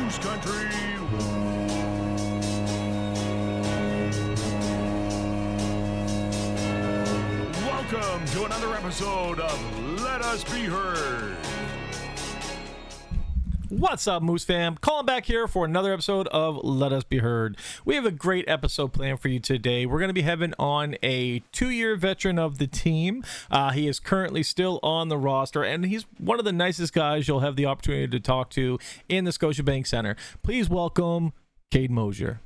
Moose Country. Welcome to another episode of Let Us Be Heard. What's up, Moose fam? Calling back here for another episode of Let Us Be Heard. We have a great episode planned for you today. We're going to be having on a 2-year veteran of the team. He is currently still on the roster, and he's one of the nicest guys you'll have the opportunity to talk to in the Scotiabank Center. Please welcome Cade Moser.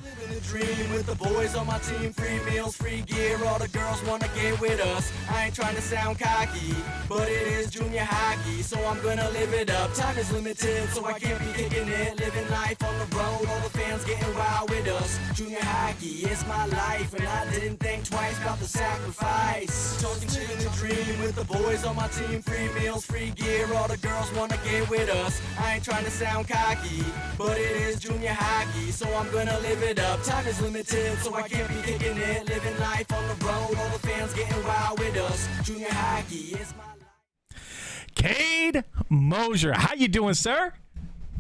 Living a dream with the boys on my team. Free meals, free gear, all the girls wanna get with us. I ain't trying to sound cocky, but it is junior hockey, so I'm gonna live it up. Time is limited, so I can't be kicking it. Living life on the road, all the fans getting wild with us. Junior hockey is my life, and I didn't think twice about the sacrifice. Talking to the dream with the boys on my team. Free meals, free gear, all the girls wanna get with us. I ain't trying to sound cocky, but it is junior hockey, so I'm gonna live it up. Time is limited, so I can't be kicking it. Living life on the road, all the fans getting wild with us. Junior hockey is my life. Cade Moser, how you doing, sir?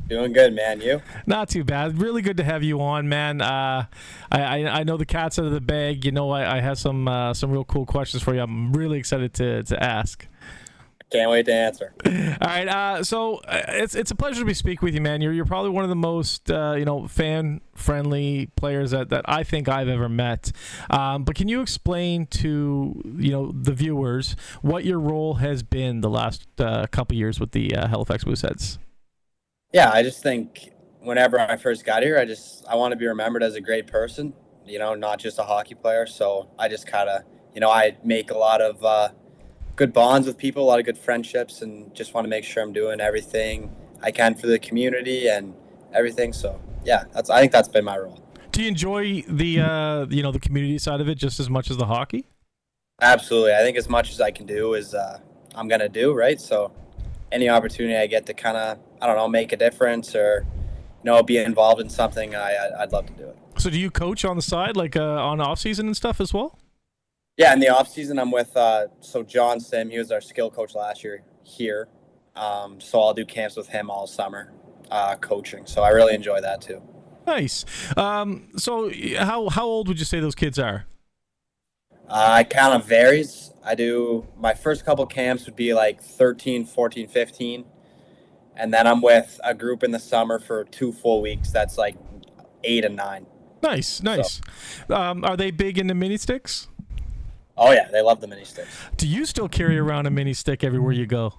Doing good, man. You? Not too bad. Really good to have you on, man. I know the cat's out of the bag. You know, I have some real cool questions for you. I'm really excited to ask. Can't wait to answer. All right, so it's a pleasure to be speaking with you, man. You're probably one of the most fan-friendly players that I think I've ever met. But can you explain to the viewers what your role has been the last couple years with the Halifax Mooseheads? Yeah, I just think whenever I first got here, I want to be remembered as a great person. Not just a hockey player. So I just kind of I make a lot of good bonds with people, a lot of good friendships, and just want to make sure I'm doing everything I can for the community and everything. So yeah, I think that's been my role. Do you enjoy the the community side of it just as much as the hockey? Absolutely. I think as much as I can do is I'm gonna do, right? So any opportunity I get to kind of make a difference or be involved in something, I'd love to do it. So do you coach on the side, like on off season and stuff as well? Yeah, in the off season, I'm with John Sim. He was our skill coach last year here. So I'll do camps with him all summer, coaching. So I really enjoy that too. Nice. So how old would you say those kids are? It kind of varies. My first couple camps would be like 13, 14, 15. And then I'm with a group in the summer for 2 full weeks. That's like 8 and 9. Nice. So, are they big into mini sticks? Oh, yeah, they love the mini sticks. Do you still carry around a mini stick everywhere you go?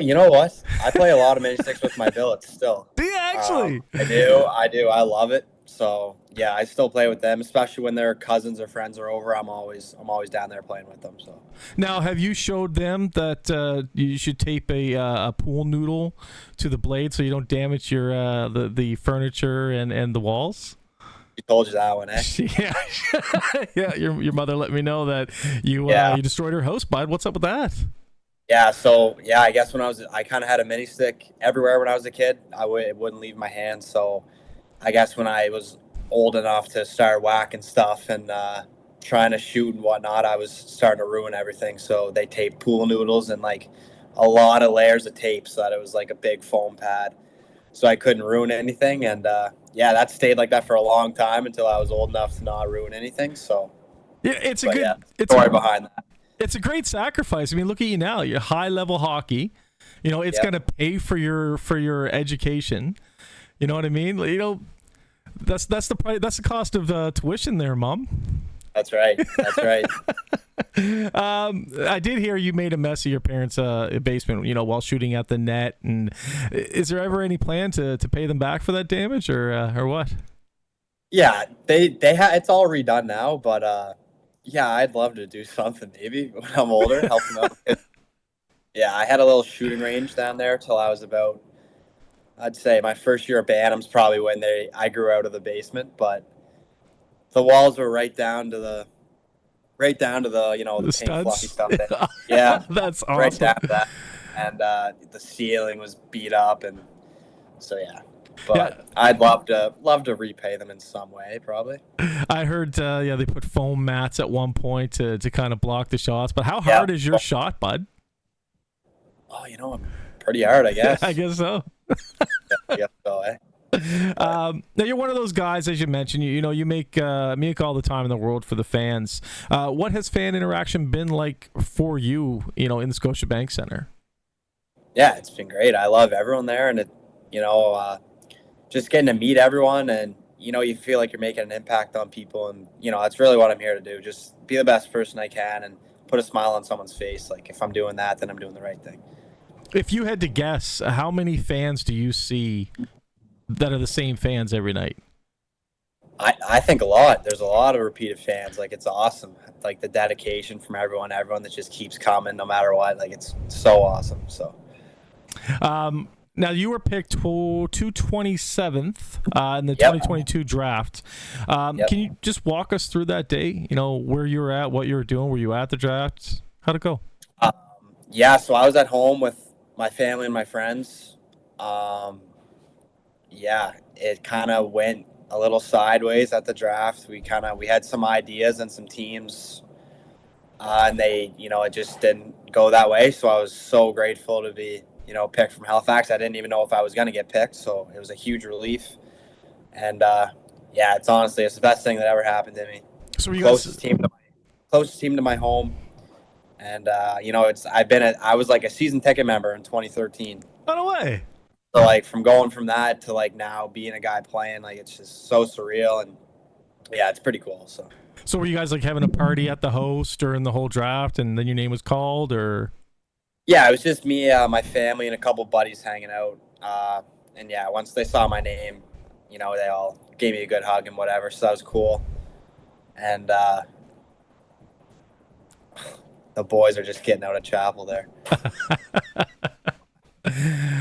You know what? I play a lot of mini sticks with my billets still. Do you actually? I do. I love it. So, yeah, I still play with them, especially when their cousins or friends are over. I'm always down there playing with them. So now, have you showed them that you should tape a pool noodle to the blade so you don't damage your the furniture and the walls? She told you that one, eh? Yeah. Your mother let me know that you destroyed her house, bud. What's up with that? Yeah. So I guess I kind of had a mini stick everywhere when I was a kid. It wouldn't leave my hand. So I guess when I was old enough to start whacking stuff and trying to shoot and whatnot, I was starting to ruin everything. So they taped pool noodles and like a lot of layers of tape so that it was like a big foam pad, so I couldn't ruin anything. And that stayed like that for a long time until I was old enough to not ruin anything. So yeah, it's a story behind that. It's a great sacrifice. I mean, look at you now. You're high level hockey. It's going to pay for your education. You know what I mean? That's the price. That's the cost of tuition there, Mom. That's right. I did hear you made a mess of your parents' basement, while shooting at the net. And is there ever any plan to pay them back for that damage, or what? Yeah, it's all redone now, but I'd love to do something maybe when I'm older, help them out. Yeah, I had a little shooting range down there till I was about, I'd say my first year of Bantams, probably when I grew out of the basement, but the walls were right down to the the pink studs? fluffy stuff. Yeah, that's awesome. Right down to that, and the ceiling was beat up, and so yeah. But I'd love to repay them in some way, probably. I heard, they put foam mats at one point to kind of block the shots. But how hard is your shot, bud? Oh, I'm pretty hard, I guess. I guess so. Yeah, so, Now you're one of those guys, as you mentioned. You make all the time in the world for the fans. What has fan interaction been like for you? In the Scotiabank Center. yeah, it's been great. I love everyone there, and just getting to meet everyone, and you feel like you're making an impact on people, and that's really what I'm here to do. Just be the best person I can, and put a smile on someone's face. Like if I'm doing that, then I'm doing the right thing. If you had to guess, how many fans do you see that are the same fans every night? I think a lot. There's a lot of repeated fans. Like it's awesome. Like the dedication from everyone that just keeps coming no matter what. Like it's so awesome. So. Now you were picked 227th in the Yep. 2022 draft. Yep. Can you just walk us through that day? Where you were at, what you were doing. Were you at the draft? How'd it go? Yeah, so I was at home with my family and my friends. Yeah, it kind of went a little sideways at the draft. We had some ideas and some teams, and it just didn't go that way. So I was so grateful to be, picked from Halifax. I didn't even know if I was going to get picked, so it was a huge relief. And yeah, it's the best thing that ever happened to me. So were you Closest team to my home. And I was like a season ticket member in 2013. No way. So like going from that to like now being a guy playing, like it's just so surreal, and yeah, it's pretty cool. So were you guys like having a party at the host during the whole draft, and then your name was called, or? yeah, it was just me, my family, and a couple buddies hanging out. And yeah, once they saw my name, they all gave me a good hug and whatever. So that was cool. And the boys are just getting out of chapel there.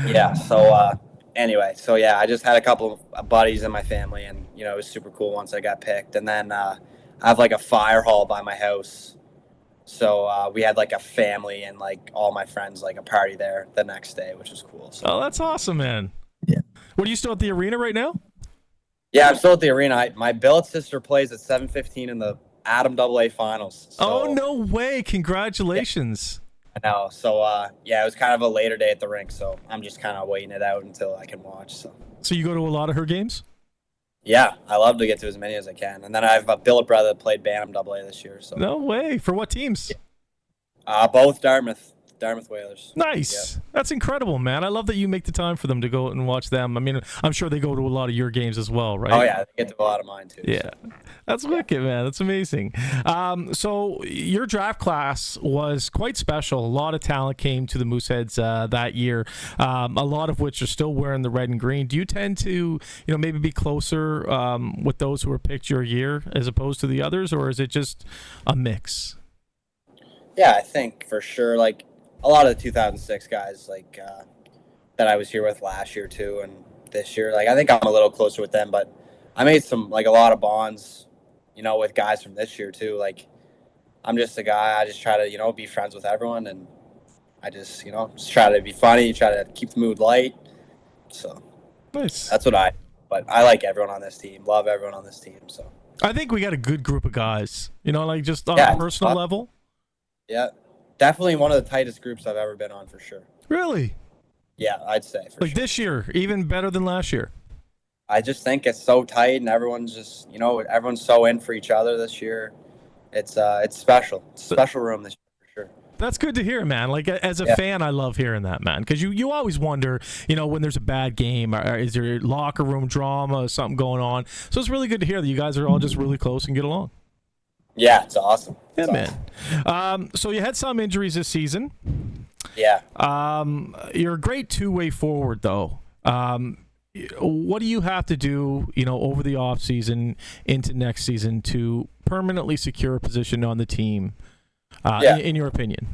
Yeah. So anyway, so yeah, I just had a couple of buddies in my family, and it was super cool once I got picked. And then I have like a fire hall by my house, so we had like a family and like all my friends like a party there the next day, which was cool. So. Oh, that's awesome, man. Yeah. What, are you still at the arena right now? Yeah, I'm still at the arena. My billet sister plays at 7:15 in the Adam AA finals. So, Oh, no way. Congratulations. I know. So, yeah, it was kind of a later day at the rink, so I'm just kind of waiting it out until I can watch. So you go to a lot of her games? Yeah, I love to get to as many as I can. And then I have a billet brother that played Bantam AA this year. So No way. For what teams? both Dartmouth Whalers. Nice. Yep. That's incredible, man. I love that you make the time for them to go and watch them. I mean, I'm sure they go to a lot of your games as well, right? Oh, yeah, they get to a lot of mine, too. Yeah. So. That's wicked, man. That's amazing. So your draft class was quite special. A lot of talent came to the Mooseheads that year, a lot of which are still wearing the red and green. Do you tend to, maybe be closer with those who were picked your year as opposed to the others, or is it just a mix? Yeah, I think for sure, like, a lot of the 2006 guys, like, that I was here with last year, too, and this year, like, I think I'm a little closer with them, but I made a lot of bonds, with guys from this year, too. Like, I'm just a guy, I just try to, be friends with everyone, and I just try to be funny, try to keep the mood light. So, Nice. That's what but I like everyone on this team, love everyone on this team, so. I think we got a good group of guys, like just on a personal level. Yeah, definitely one of the tightest groups I've ever been on, for sure. Really? Yeah, I'd say for sure. This year, even better than last year. I just think it's so tight, and everyone's just, everyone's so in for each other this year. It's special. It's a special room this year, for sure. That's good to hear, man. Like, as a fan, I love hearing that, man, because you always wonder, when there's a bad game, is there locker room drama, something going on? So it's really good to hear that you guys are all just really close and get along. Yeah, it's awesome. Yeah, man. So you had some injuries this season. Yeah. You're a great two-way forward, though. What do you have to do, over the offseason into next season to permanently secure a position on the team, in your opinion?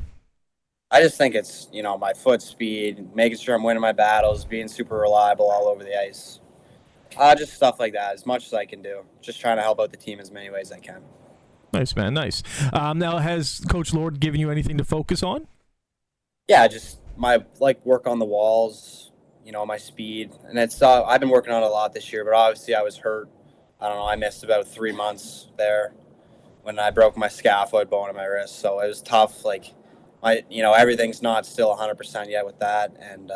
I just think it's, my foot speed, making sure I'm winning my battles, being super reliable all over the ice. Just stuff like that, as much as I can do. Just trying to help out the team as many ways as I can. Nice, man. Nice. Now, has Coach Lord given you anything to focus on? Yeah, just my work on the walls, my speed, and it's I've been working on it a lot this year. But obviously, I was hurt. I don't know. I missed about 3 months there when I broke my scaphoid bone in my wrist, so it was tough. Like everything's not still 100% yet with that, and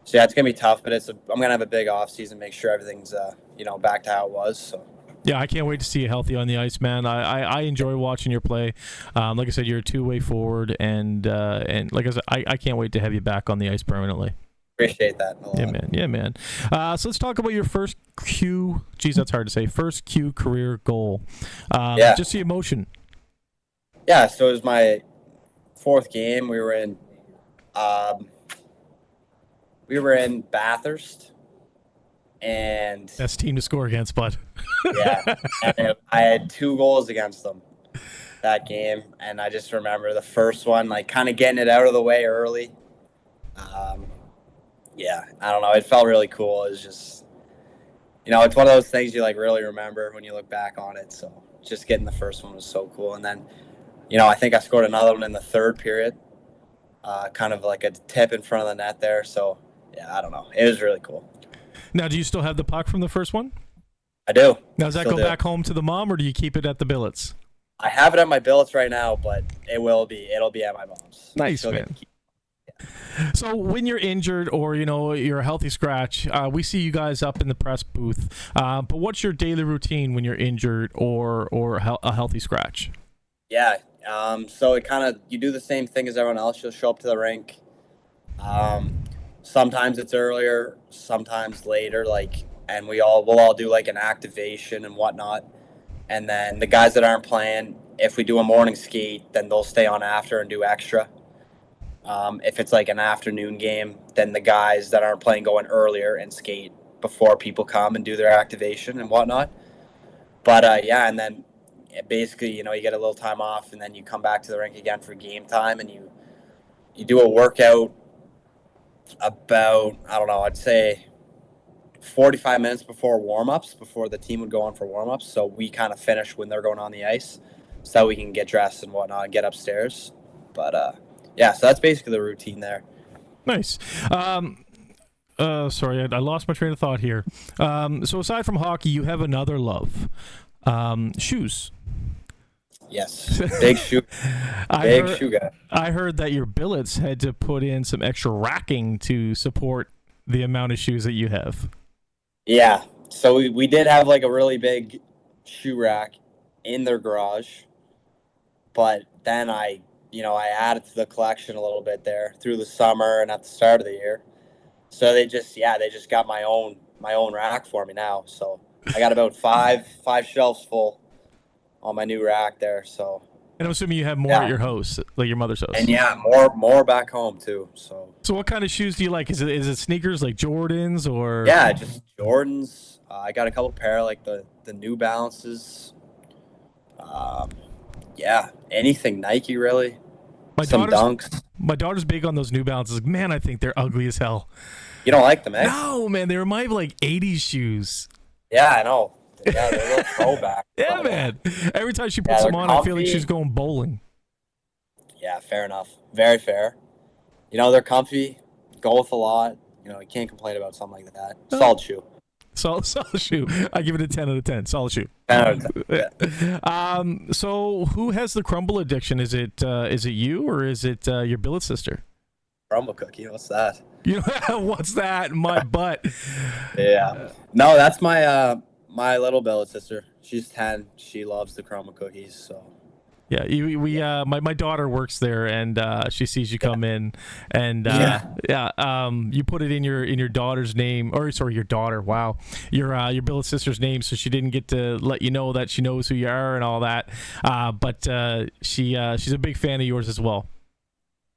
So yeah, it's gonna be tough, but I'm gonna have a big off season, make sure everything's back to how it was. So. Yeah, I can't wait to see you healthy on the ice, man. I enjoy watching your play. Like I said, you're a two-way forward, and like I said, I can't wait to have you back on the ice permanently. Appreciate that a lot. Yeah, man. So let's talk about your first Q. Geez, that's hard to say. First Q career goal. Just the emotion. Yeah, so it was my 4th game. We were in Bathurst, and Best team to score against, bud. yeah, and I had 2 goals against them that game, and I just remember the first one, like kind of getting it out of the way early. Yeah, I don't know. It felt really cool. It was just, it's one of those things you like really remember when you look back on it. So just getting the first one was so cool. And then, I think I scored another one in the 3rd period, kind of like a tip in front of the net there. So yeah, I don't know. It was really cool. Now, do you still have the puck from the first one? I do. Now, does that go back home to the mom, or do you keep it at the billets? I have it at my billets right now, but it'll be at my mom's. Nice, man. So when you're injured or, you're a healthy scratch, we see you guys up in the press booth. But what's your daily routine when you're injured or a healthy scratch? Yeah. So it you do the same thing as everyone else. You'll show up to the rink. Sometimes it's earlier, sometimes later, and we'll all do like an activation and whatnot. And then the guys that aren't playing, if we do a morning skate, then they'll stay on after and do extra. If it's like an afternoon game, then the guys that aren't playing go in earlier and skate before people come and do their activation and whatnot. But and then basically, you get a little time off, and then you come back to the rink again for game time, and you do a workout about, I don't know, I'd say 45 minutes before warm-ups, before the team would go on for warm-ups. So we kind of finish when they're going on the ice so that we can get dressed and whatnot and get upstairs. But yeah, so that's basically the routine there. Nice. Sorry, I lost my train of thought here. So aside from hockey, you have another love. Shoes. Yes, big shoe guy. I heard that your billets had to put in some extra racking to support the amount of shoes that you have. Yeah, so we did have like a really big shoe rack in their garage, but then I added to the collection a little bit there through the summer and at the start of the year. So they just got my own rack for me now. So I got about five shelves full on my new rack there. So. And I'm assuming you have more at your house, like your mother's house. And yeah, more back home too. So what kind of shoes do you like? Is it sneakers like Jordans or? Yeah, just Jordans. I got a couple pair like the New Balances. Yeah, anything Nike really. Some Dunks. My daughter's big on those New Balances. Man, I think they're ugly as hell. You don't like them, eh? No, man, they remind me of like 80s shoes. Yeah, I know. Yeah, they're a little throwback. Yeah, man. Every time she puts them on, comfy. I feel like she's going bowling. Yeah, fair enough. Very fair. They're comfy. Go with a lot. You can't complain about something like that. Solid shoe. Solid shoe. I give it a 10 out of 10. Solid shoe. 10 out of 10. Yeah. So who has the crumble addiction? Is it you or is it your billet sister? Crumble cookie. What's that? What's that? My butt. Yeah. No, that's my my little billet sister. She's 10. She loves the crumble cookies. So. Yeah, my daughter works there, and she sees you come in, and you put it in your daughter's name, or sorry, your daughter. Wow, your billet sister's name, so she didn't get to let you know that she knows who you are and all that. But she's a big fan of yours as well.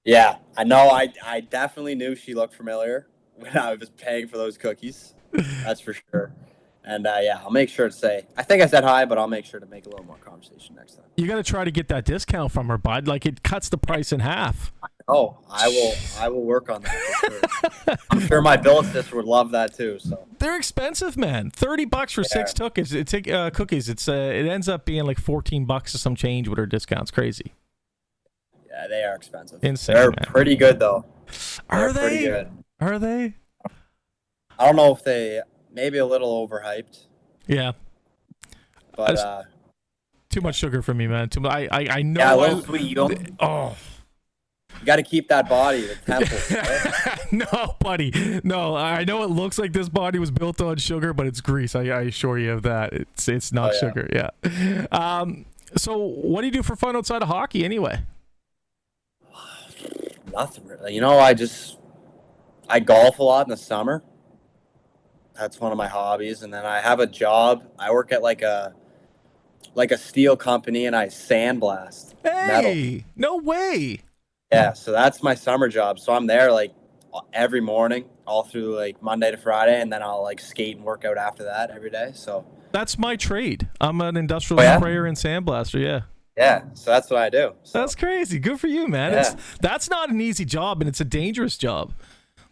Yeah, I know. I definitely knew she looked familiar when I was paying for those cookies. That's for sure. And I'll make sure to say, I think I said hi, but I'll make sure to make a little more conversation next time. You got to try to get that discount from her, bud. Like, it cuts the price in half. Oh, I will work on that for sure. I'm sure my billet sister would love that too. So they're expensive, man. $30 for 6 cookies. Cookies. It ends up being like $14 or some change with her discounts. Crazy. Yeah, they are expensive. Insane. They're man. Pretty good though. Are they? Pretty good. Are they? I don't know if they. Maybe a little overhyped. Yeah. But too much sugar for me, man. I know. Yeah, a little sweet. Oh. You got to keep that body, the temple. Right? No, buddy. No, I know it looks like this body was built on sugar, but it's grease. I assure you of that. It's not sugar. Yeah. So what do you do for fun outside of hockey anyway? Nothing really. You know, I golf a lot in the summer. That's one of my hobbies. And then I have a job. I work at like a steel company, and I sandblast metal. Hey, no way. Yeah, so that's my summer job. So I'm there like every morning, all through like Monday to Friday, and then I'll like skate and work out after that every day. So That's my trade. I'm an industrial sprayer and sandblaster. Yeah. yeah, so that's what I do. So, That's crazy. Good for you, man. Yeah. That's not an easy job, and it's a dangerous job.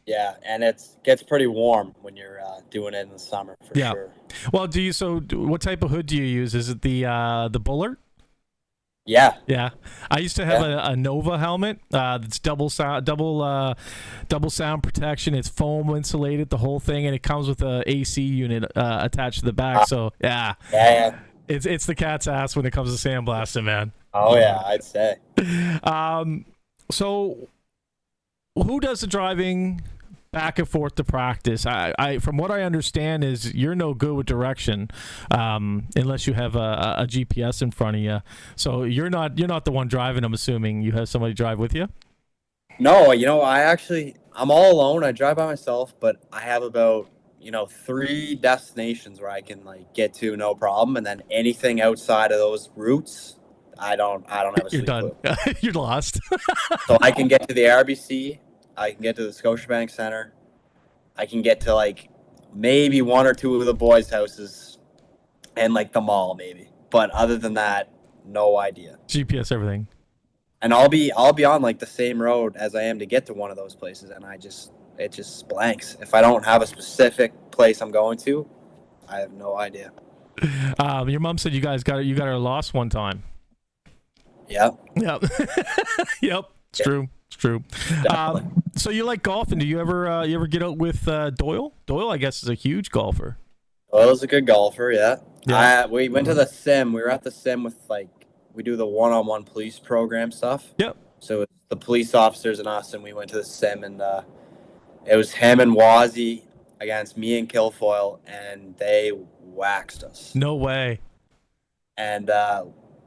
yeah, and it gets pretty warm when you're doing it in the summer for sure. Well, what type of hood do you use? Is it the Bullard? Yeah. Yeah, I used to have a Nova helmet. That's double sound protection. It's foam insulated, the whole thing, and it comes with a AC unit attached to the back. So yeah, it's the cat's ass when it comes to sandblasting, man. Oh yeah, I'd say. So who does the driving back and forth to practice? I from what I understand is you're no good with direction unless you have a GPS in front of you. So you're not the one driving. I'm assuming you have somebody drive with you. No, you know, I'm all alone. I drive by myself, but I have about 3 destinations where I can like get to no problem, and then anything outside of those routes, I don't have a You're sleep done. clue. You're lost. So I can get to the RBC, I can get to the Scotiabank Center, I can get to like maybe 1 or 2 of the boys' houses, and like the mall maybe. But other than that, no idea. GPS everything. And I'll be on like the same road as I am to get to one of those places, and it just blanks. If I don't have a specific place I'm going to, I have no idea. Your mom said you got her lost one time. Yep. Yep. Yep. It's true. It's true. So you like golfing? Do you ever get out with Doyle? Doyle, I guess, is a huge golfer. Doyle's a good golfer. Yeah. Yeah. We went to the sim. We were at the sim with we do the one-on-one police program stuff. Yep. So it's the police officers and us, and we went to the sim, and it was him and Wazzy against me and Kilfoyle, and they waxed us. No way. And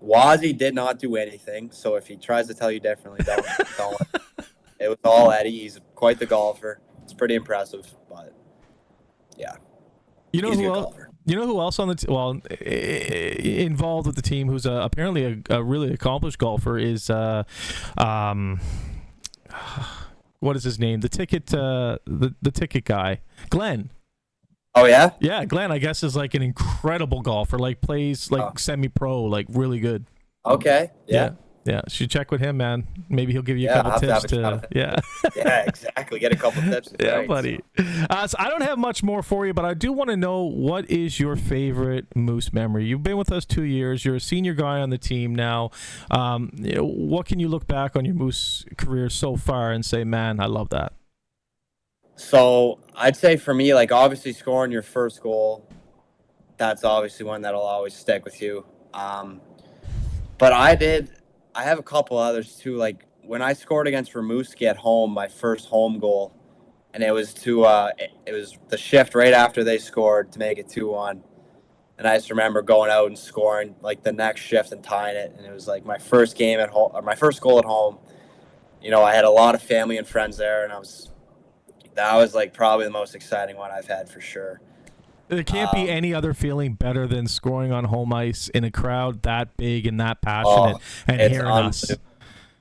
Wazzy did not do anything, so if he tries to tell you differently, don't. It was all Eddie. He's quite the golfer. It's pretty impressive, but yeah. You know he's a who good else? golfer. You know who else on the involved with the team who's apparently a really accomplished golfer is what is his name? The ticket guy, Glenn. Oh yeah? Yeah, Glenn, I guess, is like an incredible golfer. Like plays like semi-pro, like really good. Okay. Yeah. Yeah. Should check with him, man. Maybe he'll give you a Yeah, couple I'll have tips to have a shot to. at Yeah. Yeah, exactly. Get a couple tips. Yeah, Right. buddy. So I don't have much more for you, but I do want to know, what is your favorite Moose memory? You've been with us 2 years. You're a senior guy on the team now. What can you look back on your Moose career so far and say, man, I love that? So I'd say for me, like obviously scoring your first goal, that's obviously one that'll always stick with you. But I have a couple others too. Like when I scored against Rimouski at home, my first home goal, and it was it was the shift right after they scored to make it 2-1. And I just remember going out and scoring like the next shift and tying it. And it was like my first game at home, or my first goal at home. I had a lot of family and friends there, and that was like probably the most exciting one I've had for sure. There can't be any other feeling better than scoring on home ice in a crowd that big and that passionate and hearing us.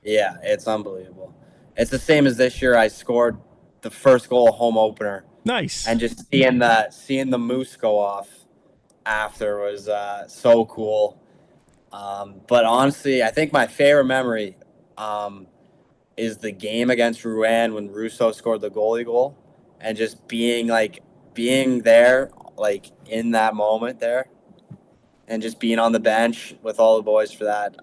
Yeah, it's unbelievable. It's the same as this year. I scored the first goal home opener. Nice. And just seeing the Moose go off after was so cool. But honestly, I think my favorite memory is the game against Rouen when Russo scored the goalie goal, and just being there, like in that moment there, and just being on the bench with all the boys for that.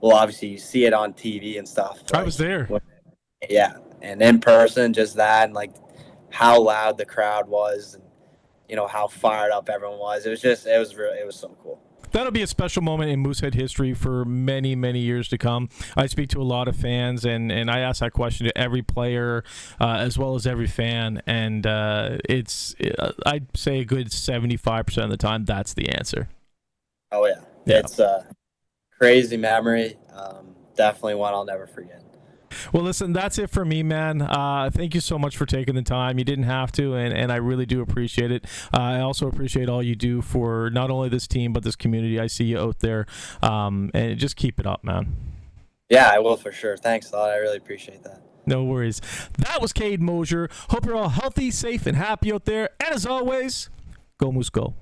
Well, obviously you see it on TV and stuff. I was there. Yeah, and in person, just that, and like how loud the crowd was, and how fired up everyone was. It was so cool. That'll be a special moment in Moosehead history for many, many years to come. I speak to a lot of fans, and I ask that question to every player as well as every fan, and I'd say a good 75% of the time that's the answer. Oh yeah. It's a crazy memory. Definitely one I'll never forget. Well, listen, that's it for me, man. Thank you so much for taking the time. You didn't have to, and I really do appreciate it. I also appreciate all you do for not only this team, but this community. I see you out there, and just keep it up, man. Yeah, I will for sure. Thanks a lot. I really appreciate that. No worries. That was Cade Moser. Hope you're all healthy, safe, and happy out there. And as always, go Moose go.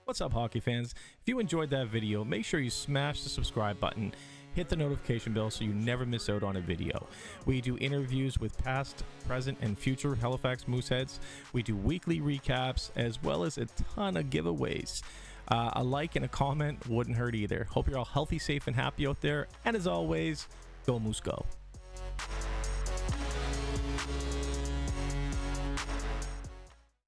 What's up, hockey fans? If you enjoyed that video, make sure you smash the subscribe button. Hit the notification bell so you never miss out on a video. We do interviews with past, present, and future Halifax Mooseheads. We do weekly recaps as well as a ton of giveaways. A like and a comment wouldn't hurt either. Hope you're all healthy, safe, and happy out there. And as always, go Moose go.